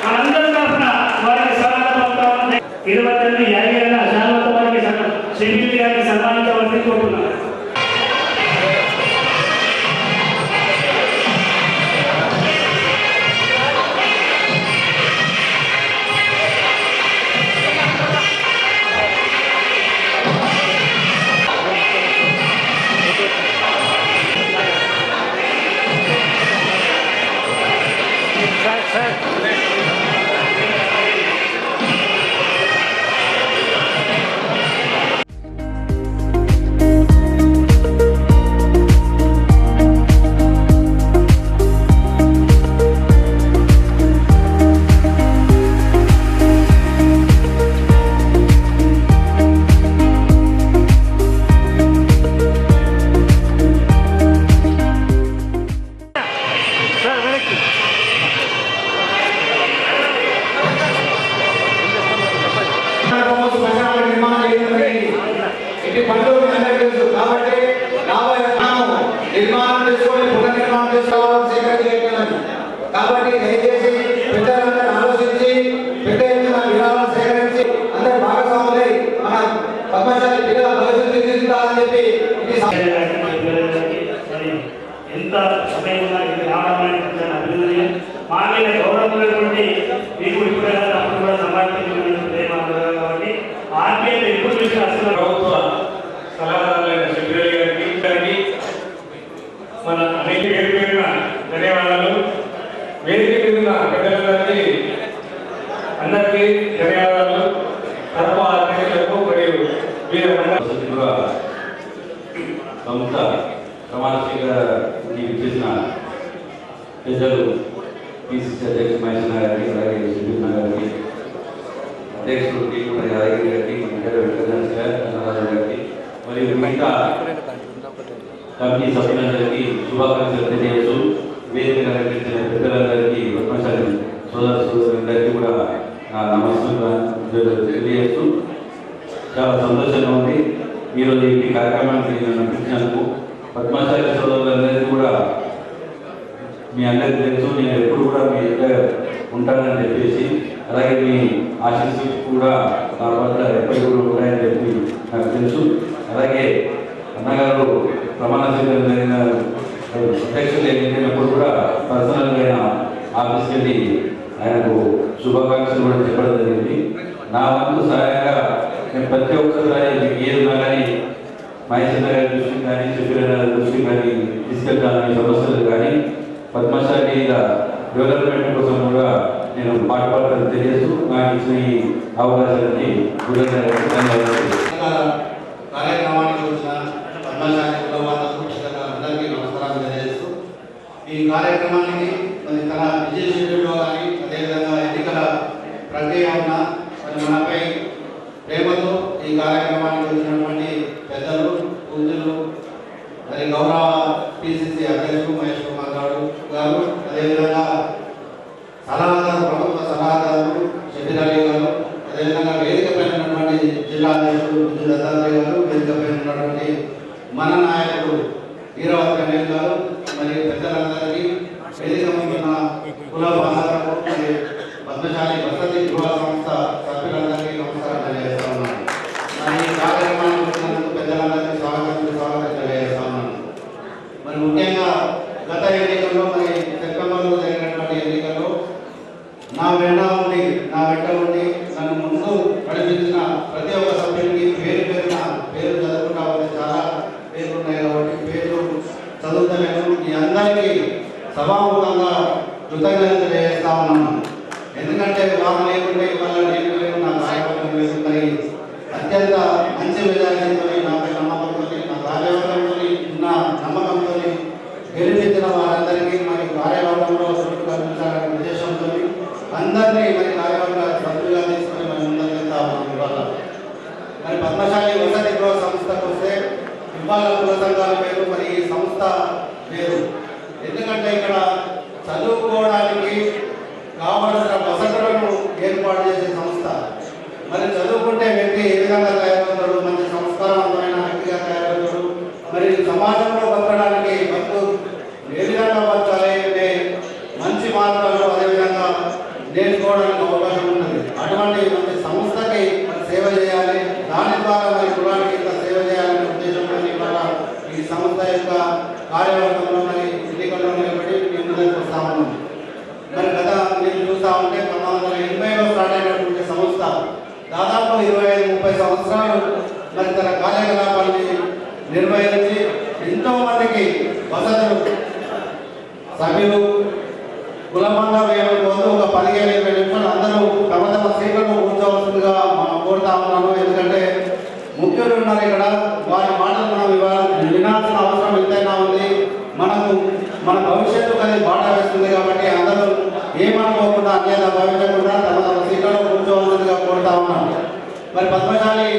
మనందరం తరఫున వారికి స్వాగతం. 22 యాదగిరి శాశ్వత వారికి షెడ్యూల్ గారికి సన్మానించవలసి కోరుతున్నాను. నిర్మాణం చేసుకొని పునర్నిర్మాణం చేసుకోవాలని సేకరించాలని కాబట్టి దయచేసి పెద్దలందరూ ఆలోచించి పెద్ద ఎత్తున విరాళాలు సేకరించి అందరూ భాగస్వాములై మన పద్మశాలి పిల్లల భవిష్యత్తు తీర్చిదిద్దాలని చెప్పి ఎంత సమయం ఉన్నా ఇది రావడం అభినందనీయం. మా మీద గౌరవం ఉన్నటువంటి మీకు ఇప్పుడు అప్పుడు కూడా సమాజంలో కాబట్టి ఆర్మీలో ఎప్పుడు చూసిన అసలు ప్రభుత్వ సలహాదారులైన షెడ్యూల్ గారికి మన అన్నింటి గడిపిన ధన్యవాదాలు. వేదిక మీద పెద్దలందరికీ అందరికీ ధన్యవాదాలు. తరపు అధ్యక్షులకు మరియు సంస్థ ప్రమాణశీలకి చేసిన పెద్దలు పిసిసి అధ్యక్షుడు మహేష్ గారికి, అలాగే షెడ్యూల్ గారికి, అధ్యక్షుడు టీకుల యాదగిరి గారికి, వెంకటరాజు గారికి మరియు మిగతా కమిటీ సభ్యులందరికీ శుభాకాంక్షలు తెలియజేస్తూ వేదిక కల్పించిన పెద్దలందరికీ పద్మశాలి సోదర సోదరులందరికీ కూడా నా నమస్కారం తెలియజేస్తూ చాలా సంతోషంగా ఉంది. ఈరోజు ఈ కార్యక్రమానికి నన్ను పిలిచినందుకు పద్మశాలి సోదరులందరికీ కూడా మీ అందరికీ తెలుసు, నేను ఎప్పుడు కూడా మీ దగ్గర ఉంటానని చెప్పేసి, అలాగే మీ ఆశీస్సులు కూడా నా వద్ద ఎప్పటికీ కూడా ఉంటాయని చెప్పి నాకు తెలుసు. అలాగే అన్నగారు ప్రమాణ స్వీకారం జరిగిన అధ్యక్షులు ఎన్నికైనప్పుడు కూడా పర్సనల్గా ఆయన ఆఫీస్కి వెళ్ళి ఆయనకు శుభాకాంక్షలు కూడా చెప్పడం జరిగింది. నా వంతు సహాయంగా నేను ప్రతి ఒక్కసారి మీకు ఏదున్నా కానీ మహేశ్వర గారి దృష్టికి కానీ సుశీల గారి దృష్టికి కానీ తీసుకెళ్తానని సమస్యలు కానీ పద్మశాలి డెవలప్మెంట్ కోసం కూడా నేను పాటుపడాలని తెలియజేస్తూ నాకు ఇచ్చిన ఈ అవకాశాన్ని ధన్యవాదాలు. కార్యక్రమానికి వచ్చిన పద్మశాలి అందరికీ నమస్కారాలు తెలియజేస్తూ ఈ కార్యక్రమానికి తన విజయ షెడ్యూల్లో కానీ అదేవిధంగా ఎన్నికల ప్రక్రియ ఉన్న మనపై ప్రేమతో ఈ కార్యక్రమానికి వచ్చినటువంటి పెద్దలు పూజలు మరి గౌరవ పిసిసి అధ్యక్షుడు మహేష్ కుమార్ గారు అదేవిధంగా సలహాదారు ప్రభుత్వ సలహాదారులు షబీర్ అలీ గారు, అదేవిధంగా వేదిక పైన ఉన్నటువంటి జిల్లా అధ్యక్షుడు దత్తాత్రేయ గారు, వేదిక పైన ఉన్నటువంటి మన నాయకుడు వీరవతి అనిల్ గారు, మరియు పెద్దలందరికీ వేదిక ముందున్న కుల బాంధవులకు మరియు పద్మశాలి వసతి గృహ సంస్థ సభ్యులందరికీ నమస్కారం తెలియజేస్తా ఉన్నాను. ఈ కార్యక్రమానికి వచ్చినందుకు పెద్దలందరికీ స్వాగతం తెలియజేస్తా ఉన్నాను. మరి ముఖ్యంగా గత ఎన్నికల్లో మరి సెప్టెంబర్లో జరిగినటువంటి ఎన్నికల్లో నా వెంట ఉండి నన్ను ముందు నడిపించిన ప్రతి ఒక్క సభ్యునికి పేరు చదువుకుంటా ఉంటే చాలా పేర్లు ఉన్నాయి కాబట్టి పేర్లు చదువుతలేను. మీ అందరికీ సభాముఖంగా కృతజ్ఞతలు తెలియజేస్తా ఉన్నాను. ఎందుకంటే వారు లేకుంటే ఇవాళ నేను లేదు, నా కార్యక్రమం లేదు. మరి అత్యంత మంచి మెజారిటీతో నాపై నమ్మకంతో, నా కార్యక్రమంతో ఉన్న నమ్మకంతో గెలిపించిన వారందరికీ మరి కార్యవర్గంలో సభ్యులు కల్పించాలనే ఉద్దేశంతో అందరినీ మరి కార్యవర్గ సభ్యులుగా తీసుకొని మనం ముందుకు వెళ్తా ఉన్నాం. ఇవాళ మరి పద్మశాలి వసతి గృహ సంస్థకు వస్తే ఇవాళ కుల సంఘాల పేరు, మరి ఈ సంస్థ పేరు. ఎందుకంటే ఇక్కడ చదువుకోవడానికి కావలసిన వసతులను ఏర్పాటు చేసే సంస్థ. మరి చదువుకుంటే వ్యక్తి ఏ విధంగా తయారవుతాడు, మంచి సంస్కారవంతమైన వ్యక్తిగా తయారవుతాడు, మరి సమాజంలో బతకడానికి ఏ విధంగా బతకాలి అంటే మంచి మార్గాలు, అదేవిధంగా నేర్చుకోవడం ద్వారా మరి కులానికి ఇంత సేవ చేయాలనే ఉద్దేశంతో ఇవాళ ఈ సంస్థ యొక్క కార్యవర్గంలో మరి ఎన్నికల్లో నిలబడి మేము ముందుకు వస్తా ఉన్నాం. మరి గత మీరు చూస్తూ ఉంటే 1980లో స్టార్ట్ అయినటువంటి సంస్థ దాదాపు 25-30 సంవత్సరాలు మరి తన కార్యకలాపాలని నిర్వహించి ఎంతో మందికి వసతులు సభ్యులు కులమంగా వేయకపోతే ఒక 15-20 నిమిషాలు అందరూ తమ తమ సీట్లను కూర్చోవలసిందిగా మనం కోరుతా ఉన్నాను. ఎందుకంటే ముఖ్యులు ఉన్నారు ఇక్కడ, వారి మాటలు మనం ఇవాళ వినాల్సిన అవసరం ఎంతైనా ఉంది. మనకు మన భవిష్యత్తు అది బాట వేస్తుంది కాబట్టి అందరూ ఏమనుకోకుండా అన్యత భావించకుండా తమ తమ సీట్లలో కూర్చోవలసిందిగా కోరుతా ఉన్నాను. మరి పద్మశాలి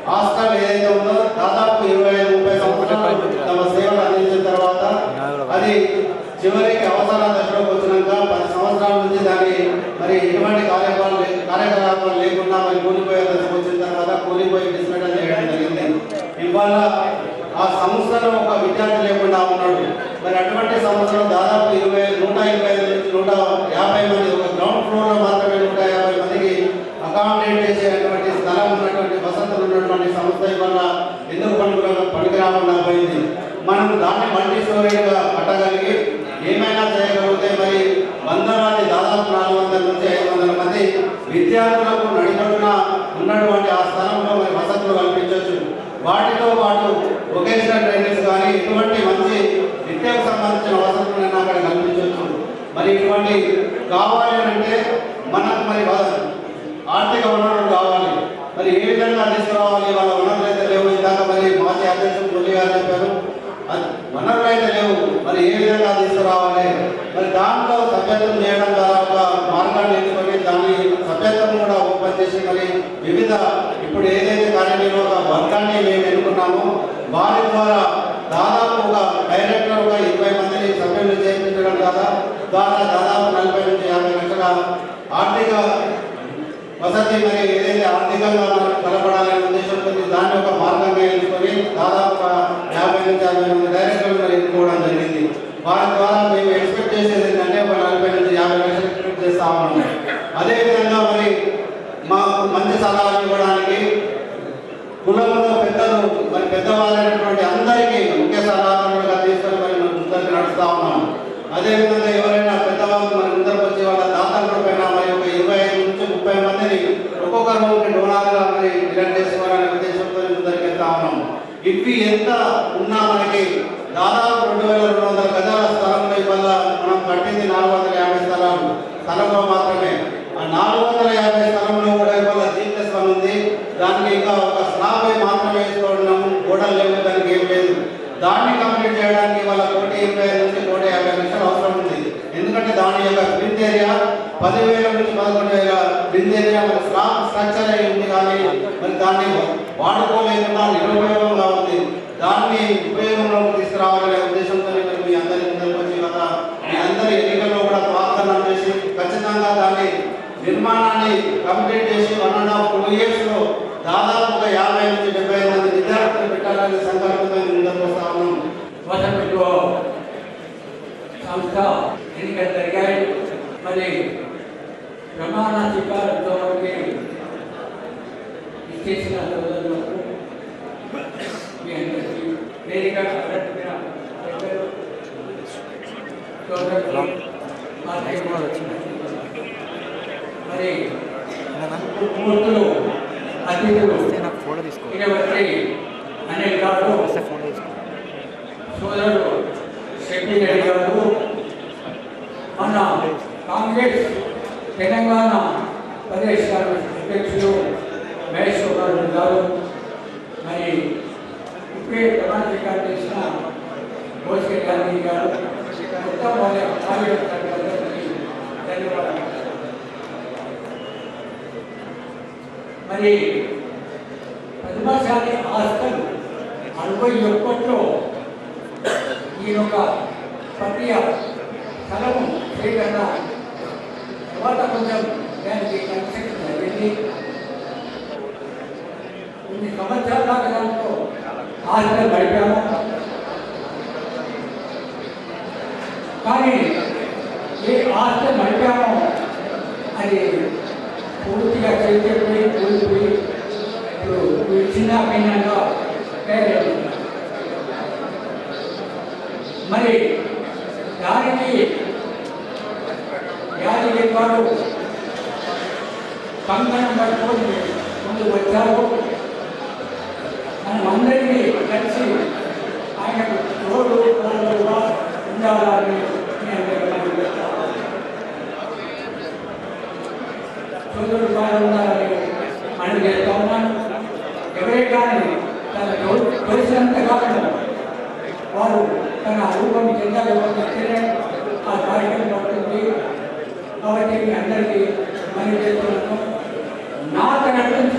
హాస్టల్ ఏదైతే ఉందో దాదాపు 25-30 సంవత్సరాలు తమ సేవలు అందించిన తర్వాత అది చివరికి అవసర దశలోకి వచ్చినాక 10 సంవత్సరాల నుంచి దాన్ని మరి ఎటువంటి కార్యకలాపాలు లేకుండా మరి కూలిపోయే దశకు వచ్చిన తర్వాత కూలిపోయి డిస్మెంటల్ చేయడం జరిగింది. ఇవాళ ఆ సంస్థలో ఒక విద్యార్థి లేకుండా ఉన్నాడు. మరి అటువంటి సంస్థలో దాదాపు 125 నుంచి 150 మంది, ఒక గ్రౌండ్ ఫ్లోర్లో మాత్రమే 150 మందికి అకామిడేట్ చేసేటువంటి స్థలం ఉన్నటువంటి వసతులు ఉన్నటువంటి సంస్థ ఇవాళ ఎందుకు పనికిరాకుండా పోయింది. మనం దాన్ని మల్టీ స్టోరేజ్గా కట్టగలిగి ఏమైనా చేయగలిగితే మరి వందలాది దాదాపు 400 నుంచి 500 మంది విద్యార్థులకు నడిపడున ఉన్నటువంటి ఆ స్థలంలో మరి వసతులు కల్పించవచ్చు. వాటితో పాటు వొకేషనల్ ట్రైనింగ్స్ కానీ ఇటువంటి మంచి విద్యకు సంబంధించిన వసతులను అక్కడ కల్పించవచ్చు. మరి ఇటువంటి కావాలి అంటే మనకు మరి ఆర్థిక వనరులు కావాలి. మరి ఏ విధంగా తీసుకురావాలి? వాళ్ళ వనరులు అయితే లేవు. ఇందాక మరి మాజీ అధ్యక్షుడు మురళి గారు చెప్పారు, వనరులు అయితే లేవు. మరి ఏ విధంగా తీసుకురావాలి? మరి దాంట్లో సభ్యత్వం చేయడం ద్వారా ఒక మార్గాన్ని ఎంచుకొని దాని సభ్యత్వం కూడా ఓపెన్ చేసి మరి వివిధ ఇప్పుడు ఏదైతే కార్యనిర్వాహక వర్గాన్ని మేము ఎన్నుకున్నామో వారి ద్వారా దాదాపు ఒక డైరెక్టర్ ఒక 20 మందిని సభ్యులు చేయించడం ద్వారా దాదాపు 40 నుంచి 50 లక్షల ఆర్థిక వసతి మరి ఏదైతే ఆర్థికంగా మనం బలపడాలనే ఉద్దేశంతో దాన్ని ఒక మార్గంగా ఎంచుకొని దాదాపు 50 నుంచి 60 మంది డైరెక్టర్లు మరి ఎన్నుకోవడం జరిగింది. వారి ద్వారా మేము ఎక్స్పెక్ట్ చేసేది ఏంటంటే ఒక 40 నుంచి 50 లక్షలు ఎక్స్పెక్ట్ చేస్తా ఉన్నాం. అదేవిధంగా మరి మాకు మంచి సలహాలు ఇవ్వడానికి కులంలో పెద్దలు మరి పెద్దవాళ్ళైనటువంటి అందరికీ ముఖ్య సలహాలుగా తీసుకొని మరి మనం ముందరికి నడుస్తూ ఉన్నాం. అదేవిధంగా ఎవరైనా పెద్దవాళ్ళు మరి ముందరికి వచ్చి వాళ్ళ దాతల పైన మరి ఒక 25 నుంచి 30 మందిని ఒక్కొక్కరు డోనార్గా మరి ఎలక్ట్ చేసుకోవాలనే ఉద్దేశంతో ముందరికి వెళ్తా ఉన్నాం. ఇవి ఎంత ఉన్నా మనకి దాదాపు 2200 గజాల స్థలంలో ఇవాళ మనం కట్టింది 450 స్థలంలో మాత్రమే. ఆ 450 స్థలంలో కూడా ఇవాళ G+1 ఉంది. దానికి ఇంకా ఒక స్లాబ్ మాత్రమే వేసుకోవడం, గోడలు లేవు, దానికి ఏం లేదు. దాన్ని కంప్లీట్ చేయడానికి వాళ్ళ 1,25,000 నుంచి 1,50,000 లక్షలు అవసరం ఉంది. ఎందుకంటే దాని యొక్క ప్రింట్ ఏరియా 10,000 నుంచి 11,000 ప్రింట్ ఏరియా మరి స్ట్రక్చర్ అయి ఉంది. కానీ మరి దాన్ని వాడుకోలేకుండా నిరుపయోగంగా ఉంది. దాన్ని ఉపయోగంలోకి తీసుకురావాలనే ఉద్దేశంతో మరి మీ అందరి ముందుకు వచ్చి మీ అందరి ఎన్నికల్లో కూడా ప్రార్థన చేసి ఖచ్చితంగా దాన్ని నిర్మాణాన్ని కంప్లీట్ చేసి 1.5-2 yearsలో దాదాపు ఒక 50 నుంచి 75 మంది విద్యార్థులు పెట్టాలనే సంకల్పంతో ముందుకు వస్తా ఉన్నాం. సంస్థ ఎన్నికలు జరిగాయి. మరి ప్రమాణ స్వీకారంతో ఇచ్చేసిన సోదరులకు మీ అందరికీ వేదిక మరి మూర్తులు అతిథులు ఇరవై అనిల్ గారు, సోదరుడు శెట్టి రెడ్డి గారు, మన కాంగ్రెస్ తెలంగాణ ప్రదేశ్ అధ్యక్షులు మహేశ్వరరావు గారు, మరి ఇప్పుడే ప్రమాణ స్వీకారం చేసిన భోజన గాంధీ గారు, మొత్తం వాళ్ళ కార్యకర్తలందరికీ ధన్యవాదాలు. మరి పద్మశాలి హాస్టల్ 61లో ఈ యొక్క ప్రక్రియ స్థలము సేకరణ తర్వాత కొంచెం దానికి కన్స్ట్రక్షన్ జరిగింది. కొన్ని సంవత్సరాల దాకా దాంట్లో హాస్టల్ గడిపాము. కానీ ఏ హాస్టల్ గడిపామో అది పూర్తిగా చేసేపోయి కూలిపోయి ఇప్పుడు చిన్న భిన్నంగా పేరు. మరి దానికి యాదగిరి వారు కంకణం పట్టుకొని ముందుకు వచ్చారు. మనం అందరికీ కలిసి ఆయనకు తోడుగా ఉండాలని సోదరుడుగా ఉండాలని మనం చేస్తా ఉన్నాను. ఎవరే కానీ తన తోసినంత కాలం వారు తన రూపం చెందాలి ఆ కార్యక్రమం పడుతుంది. కాబట్టి మీ అందరికీ మనం చేస్తున్నాను. నా తరఫు నుంచి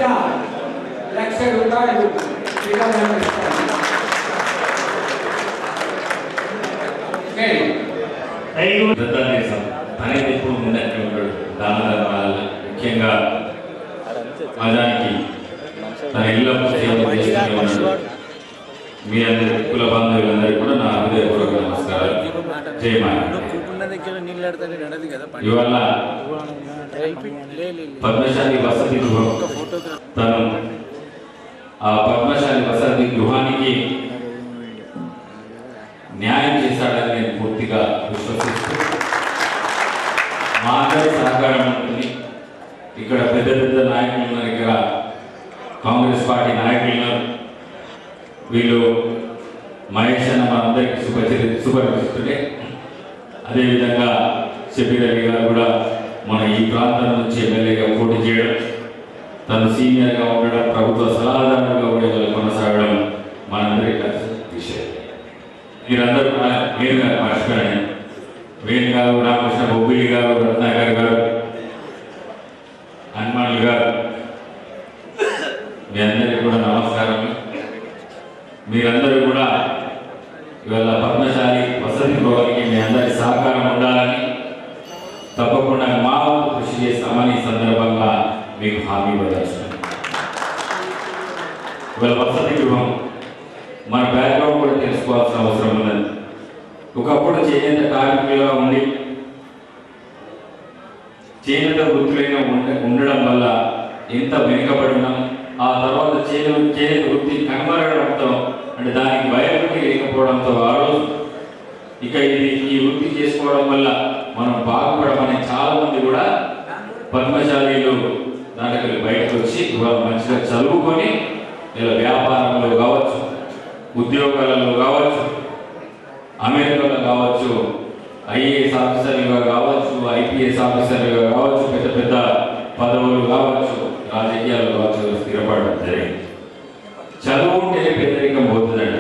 ₹1,00,000 విరాళాలు ఇస్తాను. అనేది ఎప్పుడు ముందంటే ఉంటాడు. దాన ధర్మాలలో ముఖ్యంగా మజానికి తన ఇళ్ళ సేవలు చేస్తూనే ఉన్నాడు. మీ అందరి కుల బాంధవులందరికీ కూడా నా హృదయపూర్వక నమస్కారాలు. జయమాయ. ఇవాళ పద్మశాలి వసతి గృహం, తను ఆ పద్మశాలి వసతి గృహానికి న్యాయం చేశాడని నేను పూర్తిగా విశ్వసిస్తూ మా అందరి సహకారం ఉంటుంది. ఇక్కడ పెద్ద పెద్ద నాయకులు ఉన్నారు, ఇక్కడ కాంగ్రెస్ పార్టీ నాయకులు ఉన్నారు. వీళ్ళు మహేష్ అన్న మనందరికీ సుపరిచితుడే. అదేవిధంగా షబీర్ అలీ గారు కూడా మన ఈ ప్రాంతం నుంచి ఎమ్మెల్యేగా పోటీ చేయడం, తను సీనియర్గా ఉండడం, ప్రభుత్వ సలహాదారుగా కూడా కొనసాగడం మనందరికీ కలిసి విషయం. మీరందరూ కూడా వేణు గారు మర్చిపోయాను. వేణు గారు, రామకృష్ణ బొబ్బిలి గారు, రత్నాకర్ గారు, హనుమాన్ గారు, మీ అందరికీ కూడా నమస్కారం. మీరందరూ కూడా ఇవాళ పద్మశాలి వసతి గృహానికి మీ అందరి సహకారం ఉండాలని తప్పకుండా మా వంతు కృషి చేస్తామని ఈ సందర్భంగా మీకు హామీ ఇవ్వదలుచుకున్నాను. ఇవాళ వసతి గృహం మన బ్యాక్గ్రౌండ్ కూడా తెలుసుకోవాల్సిన అవసరం ఉన్నది. ఒకప్పుడు చేనేత కార్మికులుగా ఉండి చేనేత వృత్తులైన ఉండడం వల్ల ఎంత వెనుకబడినా ఆ తర్వాత చేనేత వృత్తి కనుమరగడంతో, అంటే దానికి భయపడి లేకపోవడంతో ఆ రోజు ఇక ఈ వృత్తి చేసుకోవడం వల్ల మనం బాగుపడమని చాలా మంది కూడా పద్మశాలీలు దాంట్లో బయటకు వచ్చి మంచిగా చదువుకొని ఇలా వ్యాపారంలో కావచ్చు, ఉద్యోగాలలో కావచ్చు, అమెరికాలో కావచ్చు, ఐఏఎస్ ఆఫీసర్లుగా కావచ్చు, ఐపీఎస్ ఆఫీసర్లుగా కావచ్చు, పెద్ద పెద్ద పదవులు కావచ్చు, రాజకీయాలు కావచ్చు స్థిరపడడం జరిగింది. చదువు ఉంటేనే పేదరికం పోతుందంట.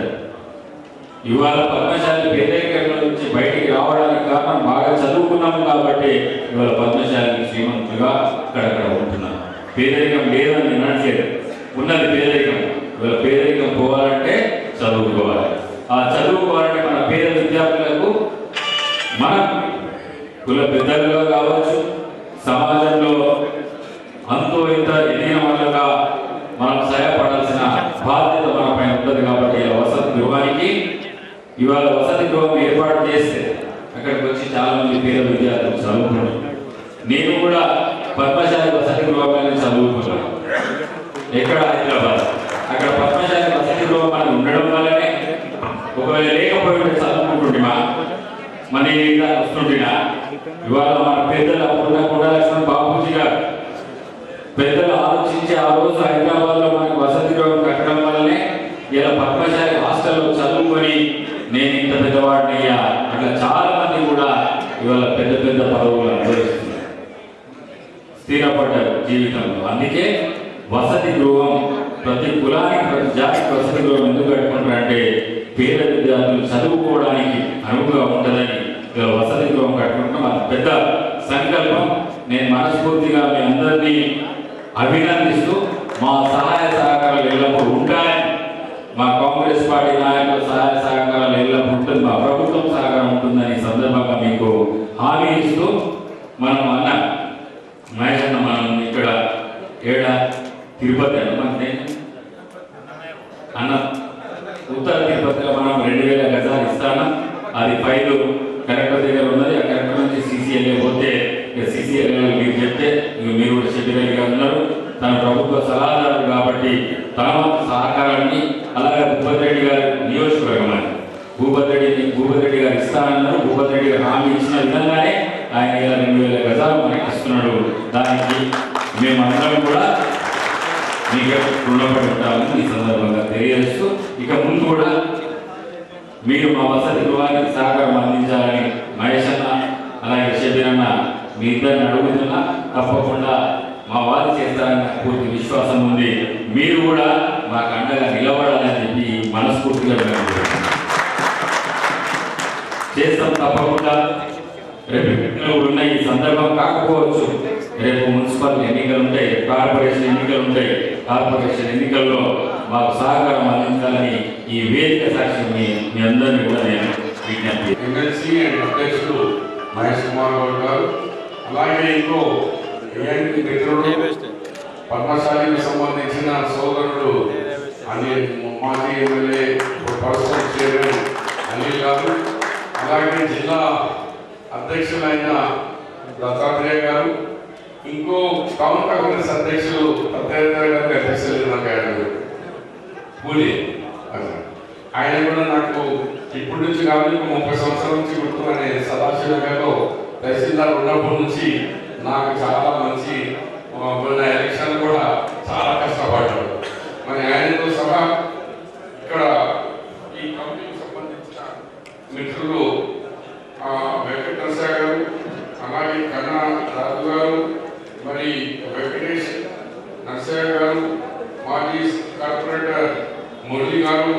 ఇవాళ పద్మశాలి పేదరికం నుంచి బయటికి రావడానికి కారణం బాగా చదువుకున్నాము కాబట్టి ఇవాళ పద్మశాలి శ్రీమంతులుగా అక్కడక్కడ ఉంటున్నాం. పేదరికం లేదని అనట్లేదు, ఉన్నది పేదరికం. ఇవాళ పేదరికం పోవాలంటే చదువుకోవాలి. ఆ చదువుకోవాలంటే మన పేద విద్యార్థులకు మన కుల పెద్దలుగా కావచ్చు, సమాజంలో అంతో ఇంత ఎదిగిన వాళ్ళగా మనం సహాయపడాల్సిన బాధ్యత మనపై ఉంటుంది. కాబట్టి వసతి గృహానికి ఇవాళ వసతి గృహం ఏర్పాటు చేస్తే అక్కడికి వచ్చి చాలా మంది పేద విద్యార్థులు చదువుకున్నారు. నేను కూడా పద్మశాలి వసతి గృహంలో చదువుకున్నాను. ఎక్కడ? హైదరాబాద్. అక్కడ పద్మశాలి వసతి గృహం మనకు ఉండడం వల్లనే, ఒకవేళ లేకపోతే చదువుకుంటుంటా మనీ వస్తుంటా. ఇవాళ మన పెద్దలు అప్పుడున్న కొండలక్ష్మణ్ బాబూజీ గారు పెద్దలు ఆలోచించి ఆ రోజు హైదరాబాద్ లో మనకు వసతి గృహం కట్టడం వల్లనే ఇలా పద్మశాలి హాస్టల్లో చదువుకొని నేను ఇంత పెద్దవాడిని అయ్యా. అట్లా చాలా మంది కూడా ఇవాళ పెద్ద పెద్ద పదవులు అనుభవిస్తున్నారు, స్థిరపడ్డారు జీవితంలో. అందుకే వసతి గృహం ప్రతి కులానికి, ప్రతి జాతికి వసతి గృహం ఎందుకు కట్టుకుంటారంటే పేద విద్యార్థులు చదువుకోవడానికి అనువుగా ఉంటుందని వసతి గృహం కట్టుకుంటాం. అది పెద్ద సంకల్పం. నేను మనస్ఫూర్తిగా మీ అందరినీ అభినందిస్తూ మా సహాయ సహకారాలు ఎల్లప్పుడూ ఉంటాయని, మా కాంగ్రెస్ పార్టీ నాయకుల సహాయ సహకారాలు ఎల్లప్పుడూ ఉంటుంది, మా ప్రభుత్వం సహకారం ఉంటుందని సందర్భంగా మీకు హామీ ఇస్తూ మనం అన్న మహేష్ అన్న మనం ఇక్కడ తిరుపతి అన్న ఉత్తర తిరుపతిలో మనం 2000 గజాలు ఇస్తాను. అది ఫైలు కలెక్టర్ దగ్గర ఉన్నది. ఆ కలెక్టర్ నుంచి CCLA పోతే CCLA మీరు చెప్తే మీరు కూడా చెప్పినట్టుగా ఉన్నారు. తన ప్రభుత్వ సలహాదారుడు కాబట్టి తన సహకారాన్ని, అలాగే భూపతి రెడ్డి గారి నియోజకవర్గం అని భూపతి రెడ్డి గారు ఇస్తానన్నారు. భూపతి రెడ్డి గారు హామీ ఇచ్చిన విధంగానే ఆయన 2000 గజాలు మనకి ఇస్తున్నాడు. దానికి మేమందరం కూడా మీకు రుణపడి ఉంటామని ఈ సందర్భంగా తెలియజేస్తూ, ఇక ముందు కూడా మీరు మా వసతి గృహానికి సహకారం అందించాలని మహేష్ అన్న అలాగే షబీర్ అన్న మీ ఇద్దరిని అడుగుతున్నా. తప్పకుండా మా వారు చేస్తారని నాకు పూర్తి విశ్వాసం ఉంది. మీరు కూడా మాకు అండగా నిలబడాలని చెప్పి మనస్ఫూర్తిగా చేస్తాం. తప్పకుండా రేపు ఎన్నికలు ఉన్న ఈ సందర్భం కాకపోవచ్చు, రేపు మున్సిపల్ ఎన్నికలు ఉంటాయి, కార్పొరేషన్ ఎన్నికలు ఉంటాయి. కార్పొరేషన్ ఎన్నికల్లో మాకు సహకారం అందించాలని ఈ వేదిక సాక్షి మీ అందరినీ కూడా నేను విజ్ఞప్తి. ఎమ్మెల్సీ అండ్ అధ్యక్షుడు మహేష్ కుమార్ గౌడ్ గారు, అలాగే ఇంకో మిత్రుడు పద్మశాలికి సంబంధించిన సోదరుడు అనిల్, మాజీ ఎమ్మెల్యే పర్సనల్ చైర్మన్ అనిల్ గారు, అలాగే జిల్లా అధ్యక్షులైన దత్తాత్రేయ గారు, ఇంకో టౌన్ కాంగ్రెస్ అధ్యక్షులు సత్యేంద్ర గారికి అధ్యక్షులు పూలి, ఆయన కూడా నాకు ఇప్పటి నుంచి కాదు 30 సంవత్సరాల నుంచి గుర్తు. అనే సదాశివలో తహసీల్దార్ ఉన్నప్పటి నుంచి నాకు చాలా మంచి ఎలక్షన్ కూడా చాలా కష్టపడ్డాడు. మరి ఆయనతో సహా ఇక్కడ ఈ కమిటీకి సంబంధించిన మిత్రులు వెంకటరస గారు, అలాగే కన్నా రాజు గారు, మరి వెంకటేష్ నర్సయ్య గారు, మాజీ కార్పొరేటర్ మురళి గారు,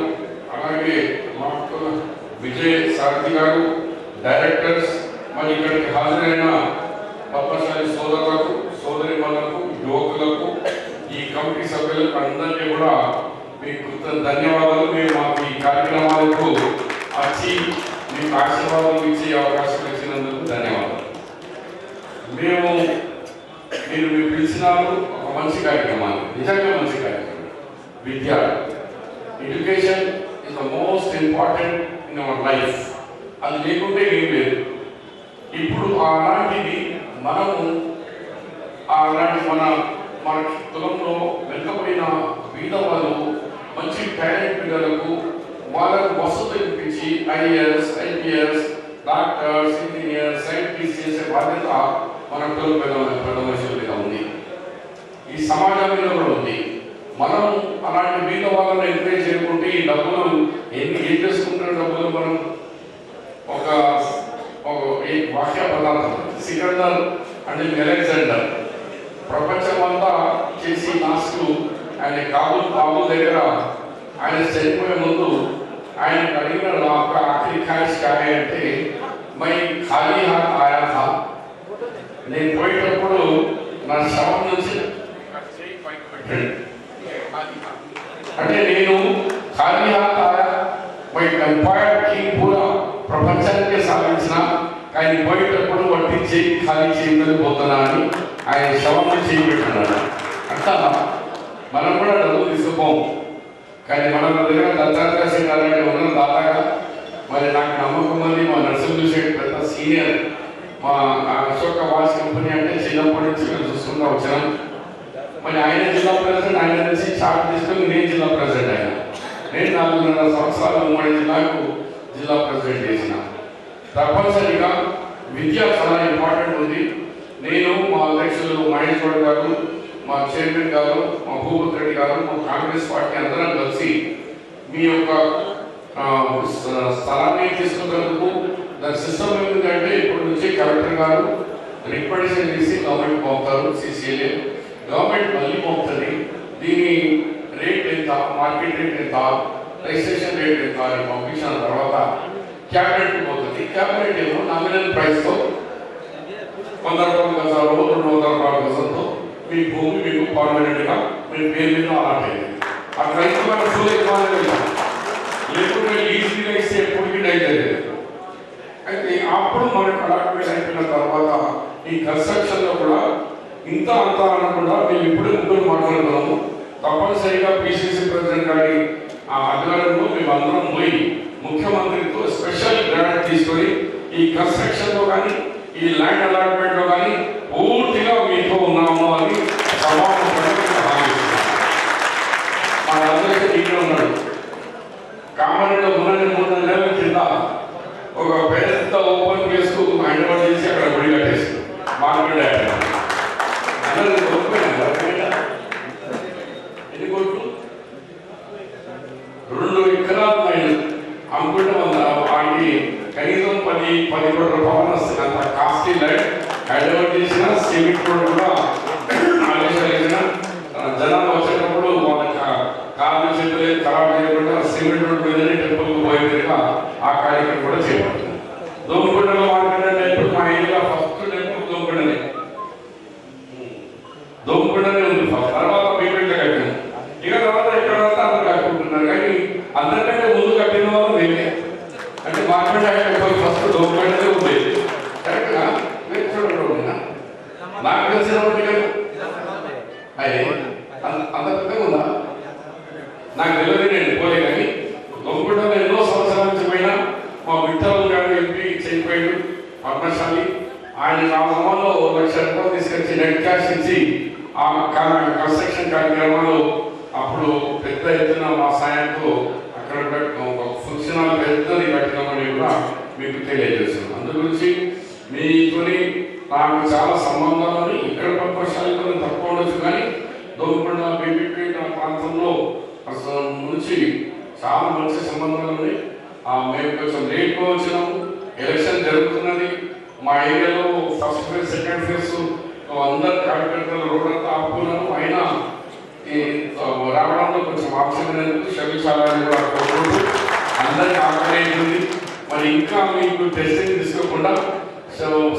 అలాగే విజయ్ సారథి గారు, డైరెక్టర్స్, మరి ఇక్కడికి హాజరైన పద్మశాలి సోదరులకు, సోదరిమణులకు, యువకులకు, ఈ కమిటీ సభ్యులకు అందరికీ కూడా మీకు ధన్యవాదాలు. మేము మాకు ఈ కార్యక్రమాలకు వచ్చి మీకు ఆశీర్వాదాలు ఇచ్చే అవకాశం ఇచ్చినందుకు ధన్యవాదాలు. మీరు పిలిచినారు ఒక మంచి కార్యక్రమాన్ని, నిజంగా మంచి కార్యక్రమం. విద్య, education is the most important in our life. అది లేకుంటే ఏం లేదు. ఇప్పుడు అలాంటిది అలాంటి మన కులంలో వెనుకబడిన పేదవాళ్ళు, మంచి టాలెంట్ పిల్లలకు వాళ్ళకు వసతులు ఇప్పించి IAS, IPS, doctors, engineers, scientist చేసే బాధ్యత మన పెద్ద మనుషుల మీద ఉంది. ఈ సమాజం మీద కూడా ఉంది. మనం అలాంటి మీద వాళ్ళని ఎంకరేజ్ చేయకుంటే ఈ డబ్బులు ఏం చేసుకుంటున్న డబ్బులు మనం ఒక వాక్య పదార్థం సికందర్ అంటే అలెగ్జాండర్ ప్రపంచమంతా చేసి లాస్ట్కు ఆయన కాబూల్ దగ్గర ఆయన చనిపోయే ముందు ఆయన అడిగిన ఆఖరి ఖాయిష్ కాయ అంటే మై ఖాళీ హాత్ ఆయా థా, నేను పోయేటప్పుడు నా శవం నుంచి అంటే నేను ఖాళీ హాత్ ఆయా మై ఎంపైర్ కి పూరా ప్రపంచానికి సాధించిన, ఆయన పోయేటప్పుడు వడ్డీ చేయి ఖాళీ చేయమని పోతున్నా అని ఆయన శవం చేయబెట్టున్నాడు. అట్లా మనం కూడా డబ్బులు తీసుకుపోము, కానీ మన దగ్గర దత్తాత్రేయ సింగ్ అలాంటి ఉన్న దాదాగా మరి నాకు నమ్మకం ఉంది. మా నర్సింహ శెట్టి పెద్ద సీనియర్, మా అశోక వాచ్ కంపెనీ అంటే చిన్నప్పటి నుంచి మేము చూసుకుంటూ వచ్చినాం. మరి ఆయన జిల్లా ప్రెసిడెంట్, ఆయన నుంచి చార్ట్ తీసుకొని నేను జిల్లా ప్రెసిడెంట్ అయినా. నేను 4.5 సంవత్సరాలు ఉమ్మడి జిల్లాకు జిల్లా ప్రెసిడెంట్ చేసిన. తప్పనిసరిగా విద్య చాలా ఇంపార్టెంట్ ఉంది. నేను మా అధ్యక్షులు మహేష్ గౌడ్ గారు, మా చైర్మన్ గారు, మా భూపతి రెడ్డి గారు, మా కాంగ్రెస్ పార్టీ అందరం కలిసి మీ యొక్క స్థలాన్ని తీసుకున్నందుకు దాని సిస్టమ్ ఏమిటంటే ఇప్పటి నుంచి కలెక్టర్ గారు రికమెండేషన్ చేసి గవర్నమెంట్ పంపుతారు. సిసిఎల్ఏ గవర్నమెంట్ మళ్ళీ పంపుతుంది. దీని రేట్ ఎంత, మార్కెట్ రేట్ ఎంత, రిజిస్ట్రేషన్ రేట్ ఎంత అని పంపించిన తర్వాత క్యాబినెట్కి పోతుంది. క్యాబినెట్ ఏమో నామినల్ ప్రైస్తో 100 గజాలు 200 గజంతో మీ భూమి మీకు పర్మనెంట్గా మీ పేరు మీద అలాట్ అయింది. ఆ రైతు మన ఫుల్ ఇవ్వాలి, లేకుంటే ఈజీగా ఇస్తే ఎప్పటికీ డై చేయలేదు. అయితే అప్పుడు మనకు అలాట్మెంట్ అయిపోయిన తర్వాత ఈ కన్స్ట్రక్షన్లో కూడా ఇంత అంతా అనకుండా మేము ఇప్పుడు ముగ్గురు మాట్లాడుతున్నాము. తప్పనిసరిగా పిసిసి ప్రెసిడెంట్ గారి ఆ ఆధ్వర్యంలో మేము అందరం పోయి ముఖ్యమంత్రితో స్పెషల్ గ్రాంట్ తీసుకొని ఈ కన్స్ట్రక్షన్లో కానీ ఈ ల్యాండ్ అలాట్మెంట్లో కానీ పూర్తిగా మీతో ఉన్నాము అని సమావేశంగా భావిస్తున్నాం. చైర్పర్సన్ ఈయన ఉన్నాడు. కామారెడ్డిలో మూడు నెలల కింద ఒక పెద్ద ఓపెన్ ప్లేస్ కు హైదరాబాద్ చేసి అక్కడ గుడి కట్టేసి మార్కెట్ అందరూ ఎన్ని కోట్లు 2 ఎకరాలు మైలు అమ్ముకుంటే వాటికి కనీసం 10 కోట్ల రూపాయలు వస్తుంది. అంత కాస్ట్లీ ల్యాండ్ హైదరాబాద్ చేసిన సిమెంట్ రోడ్ కూడా ఆలోచన జనాలు వచ్చేటప్పుడు వాళ్ళకి కాళ్ళు చేతులు ఖరాబ్ చేయకుండా సిమెంట్ రోడ్ మీదనే టెంపుల్కి పోయేదిగా ఆ కార్యక్రమం కూడా చేపడుతుంది. దోమకొండలో మార్కెట్ అంటే ఇప్పుడు మా ఏరియా ఫస్ట్ టెంపుల్ దోమకొండనే ఉంది ఫస్ట్. తర్వాత పేమెంట్ కట్టాను. ఇక తర్వాత ఎక్కడ అందరూ కట్టుకుంటున్నారు. కానీ అందరికంటే ముందు కట్టిన వాళ్ళు మేమే. అంటే మార్కెట్ టెంపుల్ ఫస్ట్ దోమకొండనే ఉండేది. కరెక్ట్గా మీరు చూడండి. నాకు తెలిసిన అంత పెద్దగా ఉందా నాకు తెలియదు. పోలే కానీ దొంగకుంటలో ఎన్నో సంవత్సరాల నుంచి పోయినా మా విఠల్ గారు ఎంపీ చనిపోయాడు పద్మశాలి. ఆయన నా గ్రామంలో 1 లక్ష రూపాయలు తీసుకొచ్చి నెట్ క్యాష్ ఇచ్చి ఆ కన్స్ట్రక్షన్ కార్యక్రమాలు అప్పుడు పెద్ద ఎత్తున మా సాయంతో అక్కడ ఫంక్షన్ హాల్ పెద్దది కట్టినామని కూడా మీకు తెలియజేస్తున్నాను. అందు గురించి మీతోని నాకు చాలా సంబంధాలు ఉన్నాయి. ఇక్కడ పద్మశాలితో తక్కువ ఉండొచ్చు కానీ దోమకొండ బీబీపేట ప్రాంతంలో నుంచి చాలా మంచి సంబంధాలు ఉన్నాయి. మేము కొంచెం లేట్గా వచ్చినాము. ఎలక్షన్ జరుగుతున్నది మా ఏరియాలో. ఫస్ట్ ఫేజ్ సెకండ్ ఫేజ్ అందరు కార్యకర్తలు రోడ్ అంతా ఆపుకున్నాము. అయినా రావడంలో కొంచెం ఆప్షన్కు క్షమించాలని కూడా కోరుకుంటూ అందరికీ ఆకలి. మరి ఇంకా మీకు టెస్టింగ్ తీసుకోకుండా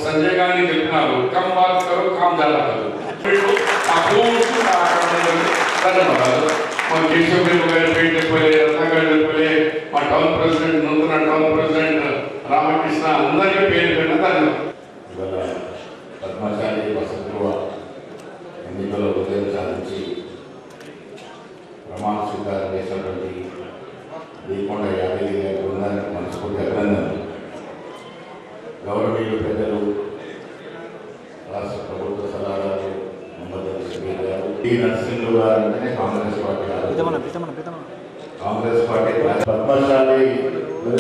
సంజయ్ గారిని చెప్పినారు కమ్ బాత్ కరో కామ్ జానా కరో. ధన్యవాదాలు. మా కేశవ్ గారు చెప్పలే, రత్నాకర్ చెప్పలే, మా టౌన్ ప్రెసిడెంట్ నూతన టౌన్ ప్రెసిడెంట్ రామకృష్ణ అందరికీ పేరు పెట్టిన ధన్యవాదాలు. ఇవాళ పద్మశాలి వసతుల ఎన్నికల్లో విజయం సాధించి ప్రమాణ స్వీకారం చేసినటువంటి దీకొండ యాదగిరి గారి బృందానికి మనస్ఫూర్తి అభినందనలు. గౌరవనీయులు పెద్దలు రాష్ట్ర ప్రభుత్వ సలహాదారు మొహమ్మద్ షబీర్ గారు, టి నరసింహులు గారు అంటేనే కాంగ్రెస్ పార్టీ పద్మశాలి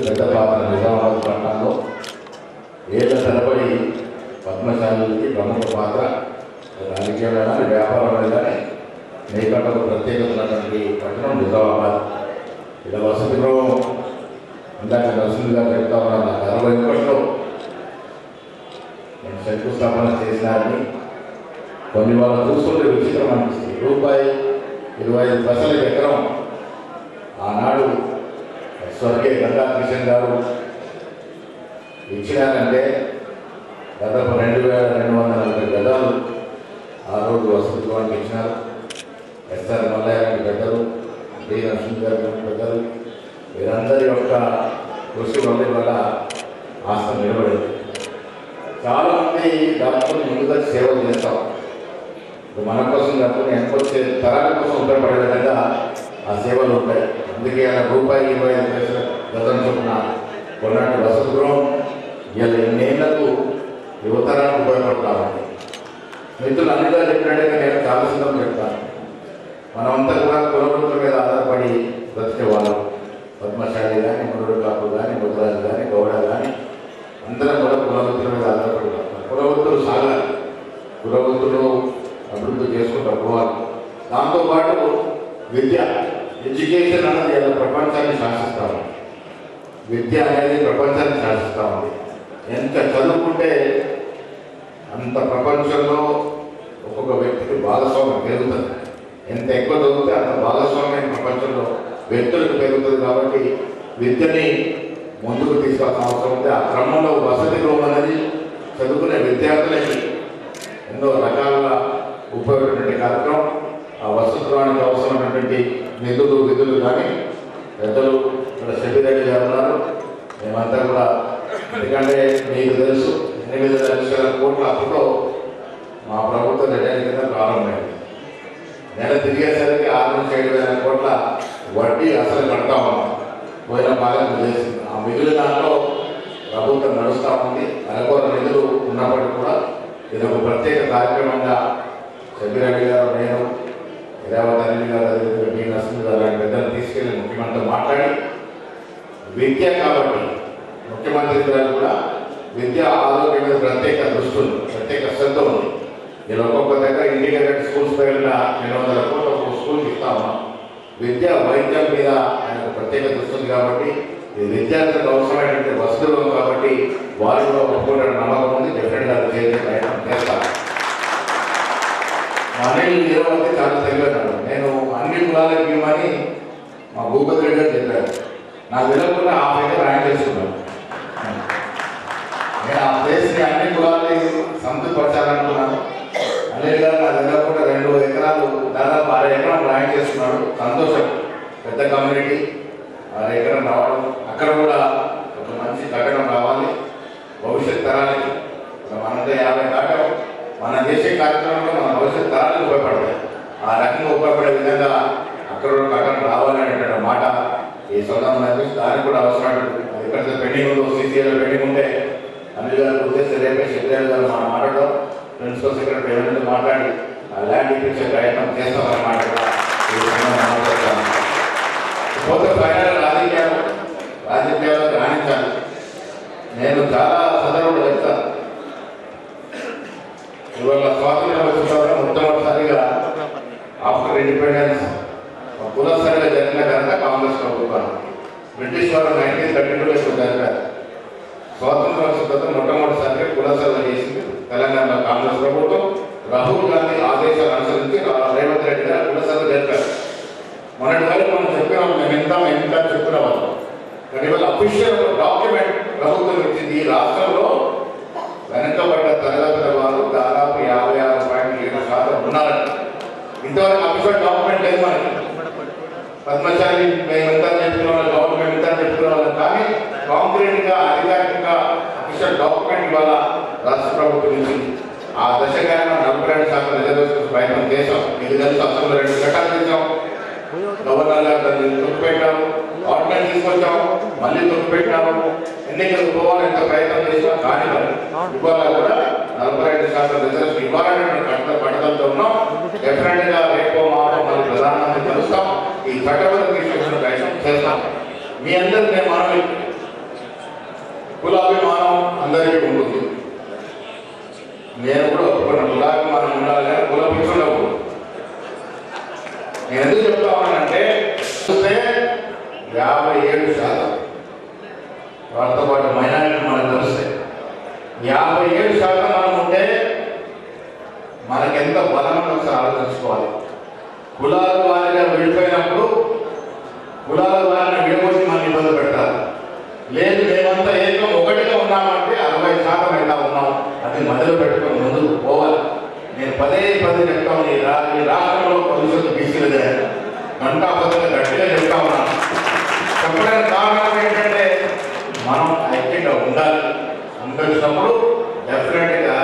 పెద్ద పాత్ర. నిజామాబాద్ పట్టణంలో ఏళ్ల తరబడి పద్మశాలికి ప్రముఖ పాత్ర. రాజకీయంలో కానీ వ్యాపారంలో కానీ నీకంటకు ప్రత్యేకత ఉన్నటువంటి పట్టణం నిజామాబాద్. ఇలా వసతి గృహం ఇందాక నరసింహులు గారు చెప్తా ఉన్నారు. నాకు 61లో నేను శంకుస్థాపన చేసినారని కొన్ని వాళ్ళు చూస్తుంటే విచిత్రం అనిపిస్తుంది. ₹25 ఎకరం ఆనాడు స్వర్గీయ గంగా కిషన్ గారు ఇచ్చినారంటే దాదాపు 2240 గజాలు ఆ రోజు వసతి గృహానికి ఇచ్చినారు. ఎస్ఆర్ మల్లయ్య గారి పెద్దలు, డి నరసింహ గారి పెద్దలు, వీరందరి యొక్క కృషి వల్ల ఆస్త నిలబడింది. చాలామంది దాంతో ముందుగా సేవలు చేస్తాం. మన కోసం కాకుండా ఎంకొచ్చే తరాల కోసం ఉపయోగపడే విధంగా ఆ సేవలు ఉంటాయి. అందుకే అలా ₹25 గతం చొప్పున కొన్నాటి వసతి గృహం ఇలా ఎన్నేళ్లకు యువతరానికి ఉపయోగపడతామండి. మిత్రులు అన్నిగా చెప్పినట్టుగా నేను చాలా సిద్ధం చెప్తాను. మనమంతా కూడా కులవృత్తుల మీద ఆధారపడి బ్రతికేవాళ్ళం. పద్మశాలి కానీ, మురుడు కాపు కానీ, ముద్రాజు కానీ, గౌడ కానీ అందరం కూడా కులవృత్తుల మీద ఆధారపడి కులవృత్తులు సాగాలి. కులవృత్తులు అభివృద్ధి చేసుకుంటూ పోవాలి. దాంతోపాటు విద్య, ఎడ్యుకేషన్ అనేది ఇలా ప్రపంచాన్ని శాసిస్తాము. విద్య అనేది ప్రపంచాన్ని శాసిస్తాము. ఎంత చదువుకుంటే అంత ప్రపంచంలో ఒక్కొక్క వ్యక్తికి భాగస్వామ్యం పెరుగుతుంది. ఎంత ఎక్కువ చదివితే అంత భాగస్వామ్యం ప్రపంచంలో వ్యక్తులకు పెరుగుతుంది. కాబట్టి విద్యని ముందుకు తీసుకోవాల్సిన అవసరం ఉంది. ఆ క్రమంలో వసతి గృహం అనేది చదువుకునే విద్యార్థులకి ఎన్నో రకాలుగా ఉపయోగపడేటువంటి కార్యక్రమం. ఆ వసతి గృహానికి అవసరమైనటువంటి విధులు కానీ పెద్దలు ఇక్కడ షబీరెడ్డి గారు ఉన్నారు. మేమంతా కూడా, ఎందుకంటే మీకు తెలుసు 8 లక్షల కోట్ల అప్పుతో మా ప్రభుత్వం రిటైన్ కింద ప్రారంభమైంది. నెల తిరిగేసరికి 6 నుంచి 7,000 కోట్ల వడ్డీ అసలు కడతా ఉన్నాం. పోయిన పాలన చేసింది. ఆ మిగిలిన దాంట్లో ప్రభుత్వం నడుస్తూ ఉంది. నెలకొర నిధులు ఉన్నప్పటికీ కూడా ఇది ఒక ప్రత్యేక కార్యక్రమంగా షబీరెడ్డి గారు, నేను, ఇరావత్ అనిల్ గారు, డి నరసింహ గారు లాంటి పెద్దలు విద్య కాబట్టి ముఖ్యమంత్రి గారు కూడా విద్య ఆరోగ్యం మీద ప్రత్యేక దృష్టి ఉంది, ప్రత్యేక శ్రద్ధ ఉంది. నేను ఒక్కొక్క దగ్గర ఇంటిగ్రేటెడ్ స్కూల్స్ పేరున 200 కోట్ల ఒక స్కూల్కి ఇస్తా ఉన్నాం. విద్య వైద్యం మీద ఆయనకు ప్రత్యేక దృష్టి ఉంది కాబట్టి ఈ విద్యార్థులకు అవసరమైనటువంటి వసతులు ఉంది కాబట్టి వారు కూడా ఒప్పుకునే నమ్మకం ఉంది. డెఫినెట్గా అది చేసే ప్రయత్నం చేస్తాను. మా అనిల్ నిరవధి చాలా తెలియదు. నేను అన్ని కులాలకు ఇవ్వమని మా భూపతి రెడ్డి గారు చెప్పారు. నాకు వెళ్ళకుండా ఆ దగ్గర ఆయన చేసుకున్నాను. నేను ఆ ప్లేస్ని అన్ని కులాలని సంతృప్తిపరచాలనుకున్నాను. అనిల్ గారు నా వెళ్ళకుండా 2 ఎకరాలు దాదాపు 6 ఎకరాలు ల్యాండ్ చేస్తున్నాడు. సంతోషం. పెద్ద కమ్యూనిటీ 6 ఎకరం రావడం, అక్కడ కూడా ఒక మంచి కట్టడం రావాలి భవిష్యత్ తరాలకి. మనంతా 50 దాటాం. మనం చేసే కార్యక్రమంలో మన భవిష్యత్ తరాలకు ఉపయోగపడతాయి. ఆ రకంగా ఉపయోగపడే విధంగా అక్కడ కట్టడం రావాలనేటువంటి మాట ఈ సందర్భంగా దానికి కూడా అవసరం. ఎక్కడైతే పెండింగ్ ఉందో సీసీఎల్ పెండింగ్ ఉంటే అనిల్ గారు ఉద్దేశం రేపే సెక్రటరీ గారు మనం మాట్లాడడం, ప్రిన్సిపల్ సెక్రటరీ ఎవరైనా మాట్లాడి ఆ ల్యాండ్ ఇప్పించే ప్రయత్నం చేస్తామన్నమాట. పోతే ఫైనల్ రాజకీయాలు రాణించాలి. నేను చాలా సందర్భంలో చెప్తాను. ఇవాళ స్వాతంత్రం వచ్చిన తర్వాత మొట్టమొదటిసారిగా ఆఫ్టర్ ఇండిపెండెన్స్ కులసరిగా జరిగిన కనుక కాంగ్రెస్ ప్రభుత్వం. బ్రిటిష్ వారు 1932 జరిగారు. స్వాతంత్రం వచ్చిన తర్వాత మొట్టమొదటిసారిగా కులసరిగా చేసింది తెలంగాణ కాంగ్రెస్ ప్రభుత్వం. రాహుల్ గాంధీ ఆదేశాలు అనుసరించి రేవంత్ రెడ్డి గారు కులసరిగా జరిపారు. మొన్నటి వరకు మనం చెప్పినాం, మేము ఎంత చెప్పిన వాళ్ళు. కానీ ఇవాళ అఫీషియల్ డాక్యుమెంట్ ప్రభుత్వం ఇచ్చింది. ఈ రాష్ట్రంలో వెనకబడ్డ తరగతుల వారు దాదాపు 56.7% ఉన్నారని. ఇంతవరకు అఫీషియల్ డాక్యుమెంట్ లేదు మనకి. పద్మశాలి మేము ఎంత చెప్తున్న వాళ్ళు, గవర్నమెంట్ ఎంత చెప్తున్న వాళ్ళం, కానీ కాంక్రీట్గా అధికారికంగా అఫీషియల్ డాక్యుమెంట్ ఇవాళ రాష్ట్ర ప్రభుత్వం ఇచ్చింది. ఆ దశగా 42% రిజర్వేషన్ ప్రయత్నం చేశాం. ఇది కలిసి అసలు 2 ఘట్టాలు చేశాం. గవర్నర్ గారు దాన్ని తొక్కిపెట్టాము, ఆర్డినెన్స్ తీసుకొచ్చాము, మళ్ళీ తొక్కిపెట్టాము. ఎన్నికలు పోవాలని ఎంత ప్రయత్నం చేసినా కానీ ఇవాళ కూడా 45% రిజర్వేషన్ ఇవ్వాలనే పట్టుదలతో ఉన్నాం. డెఫినెట్గా రేపో మాపో మళ్ళీ ప్రధానమంత్రి కలుస్తాం. ఈ చట్టబద్ధ తీసుకొచ్చిన ప్రయత్నం చేస్తాం. మీ అందరికీ నేను మనవి, కులాభిమానం అందరికీ ఉంటుంది. నేను కూడా ఒప్పుకున్న కులాభిమానం ఉండాలి కానీ కుల పిచ్చులు ఉండకూడదు. నేను ఎందుకు చెప్తా ఉన్నానంటే చూస్తే 57% వాటితో పాటు మైనారిటీ మనకు తెలుస్తాయి. 57% మనం ఉంటే మనకెంత బలంగా ఒకసారి ఆలోచించుకోవాలి. కులాలు వారిగా విడిపోయినప్పుడు కులాలు వారిని విడగొట్టి మనం ఇబ్బంది పెడతారు. లేదు మేమంతా ఏకం ఒకటిగా ఉన్నామంటే 60% అయితే ఉన్నాం. అది మొదలు పెట్టుకొని ముందుకు పోవాలి. నేను పదే చెప్తాను, ఈ రాష్ట్రంలో భవిష్యత్తు బీసీలదే గంటాపదంగా గట్టిగా చెప్తా ఉన్నాను. చెప్పడానికి కారణం ఏంటంటే మనం ఐక్యంగా ఉండాలి. ఉండొచ్చినప్పుడు డెఫినెట్గా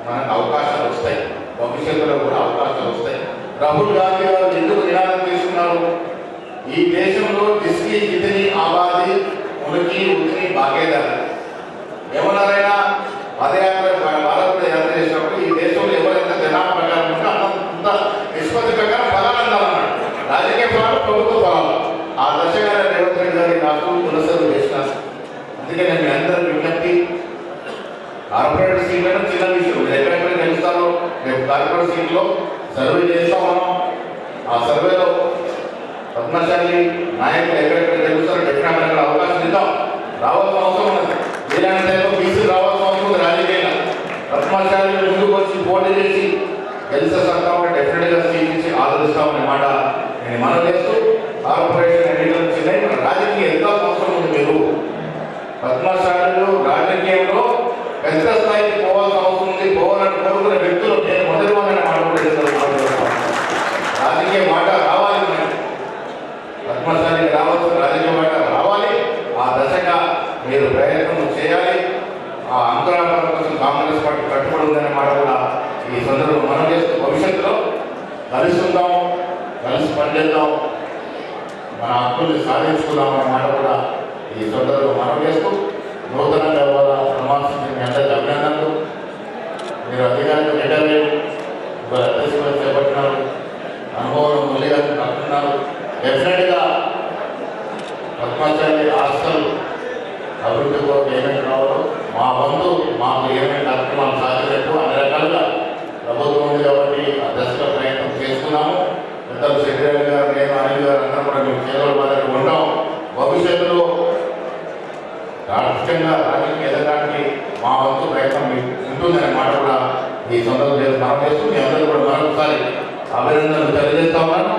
మనకు అవకాశాలు వస్తాయి. భవిష్యత్తులో కూడా అవకాశాలు వస్తాయి. రాహుల్ గాంధీ గారు ఎందుకు నినాదం తీసుకున్నారు? ఈ దేశంలో జిస్కి జితని ఆబాది ఉనికి ఉనికి భాగేదారు ఏమన్నారైనా పాదయాత్ర భారత యాత్ర చేసినప్పుడు ఈ దేశంలో ఎవరైనా జనాభా ప్రకారం ఉంటే అంత నిష్పత్తి ప్రకారం ఫలాలు అన్నాడు. రాజకీయ ఫలాలు, ప్రభుత్వ ఫలాలు. ఆ దశగా రేవంత్ రెడ్డి గారి రాష్ట్రం పునఃసర్వ చేసినారు. అందుకే నేను మీ అందరూ విజ్ఞప్తి, కార్పొరేట్ సీట్లను చిన్న విషయం ఎక్కడెక్కడ గెలుస్తారో రేపు కార్పొరేట్ సీట్లో సర్వే చేస్తాం మనం. ఆ సర్వేలో పద్మశాలి నాయకులు ఎక్కడెక్కడ గెలుస్తారో డెఫినెట్గా అవకాశం ఇద్దాం. రావాల్సిన అవసరం ఉన్నది. ఇలాంటి బీసీలు రావాల్సిన అవసరం ఉంది. రాజకీయంగా పద్మశాలి ముందుకు వచ్చి పోటీ చేసి గెలిచే సత్తామని డెఫినెట్గా సీట్ ఇచ్చి ఆదరిస్తామనే మాట నేను మనం చేస్తూ, కార్పొరేషన్ ఎన్నికలు చిన్నాయి. మన రాజకీయ ఎంత అవసరం ఉంది. మీరు పద్మశాలు రాజకీయంలో పెద్ద స్థాయికి పోవాల్సిన అవసరం ఉంది. పోవాలని కోరుకునే వ్యక్తులు నేను మొదటి వాళ్ళని మాట్లాడుతున్నాను. రాజకీయ మాట రావాలి. పద్మశాలికి రావచ్చు, రాజకీయ మాట రావాలి. ఆ దశగా మీరు ప్రయత్నం చేయాలి. ఆ అంకురాల కోసం కాంగ్రెస్ పార్టీ కట్టుబడి ఉందనే మాట కూడా ఈ సందర్భంలో మనం చేస్తూ, భవిష్యత్తులో కలిసి ఉందాం, కలిసి పనిచేద్దాం, మన హక్కుల్ని సాధించుకుందాం అనే మాట కూడా ఈ సందర్భంలో మనం చేస్తూ, నూతనంగా ప్రమాణించిన మీ అందరికీ అభినందనలు. మీరు అధికారులు రిటైర్ ఇవాళ అధ్యక్షులు చేపట్టినారు, అనుభవం మళ్ళీ అంటున్నారు. డెఫినెట్గా పద్మశాలి హాస్టల్ అభివృద్ధి కొరకు ఏమేమి కావాలో మా వంతు మాకు ఏమేమి కార్యక్రమాలు సాధించట్టు అన్ని రకాలుగా ప్రభుత్వం ఉంది కాబట్టి ఆ దశలో ప్రయత్నం చేస్తున్నాము. పెద్దలు సెక్రటరీ గారు, నేను, అనిల్ గారు అందరూ కూడా మేము చేతుల మాదిరి ఉంటాం. భవిష్యత్తులో రాష్ట్రంగా రాజకీయ ఎదగడానికి మా వంతు ప్రయత్నం ఉంటుందనే మాట కూడా ఈ సందర్భంలో మనం చేస్తూ మీ అందరూ కూడా మరొకసారి అభినందనలు తెలియజేస్తా ఉన్నాను.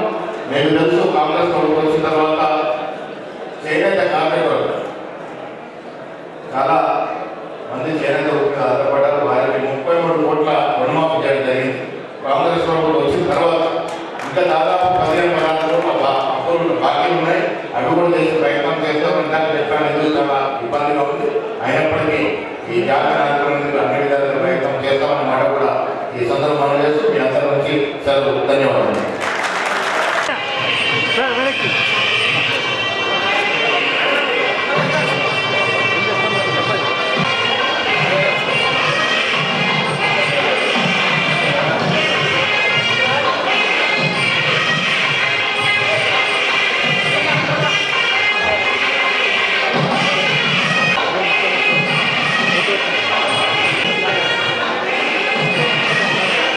మేము తెలుసు కాంగ్రెస్ ప్రభుత్వం వచ్చిన తర్వాత చేనేత కార్మికులు చాలా మంది చేనేత వృత్తిగా ఆధారపడ్డారు. వారికి 33 కోట్ల రుణమాఫీ చేయడం జరిగింది. కాంగ్రెస్ ప్రభుత్వం వచ్చిన తర్వాత ఇంకా దాదాపు 15-16 కోట్ల అప్పులు బాకీ ఉన్నాయి. అవి కూడా చేసే ప్రయత్నం చేస్తాం. ఇందాక చెప్పాను, ఎందుకు చాలా ఇబ్బందిగా ఉంది. అయినప్పటికీ ఈ జాతీయ నాయకులందరూ అన్ని విధాలుగా ప్రయత్నం చేస్తామన్న మాట కూడా ఈ సందర్భంలో చేస్తూ మీ అందరి నుంచి సెలవు. ధన్యవాదాలు.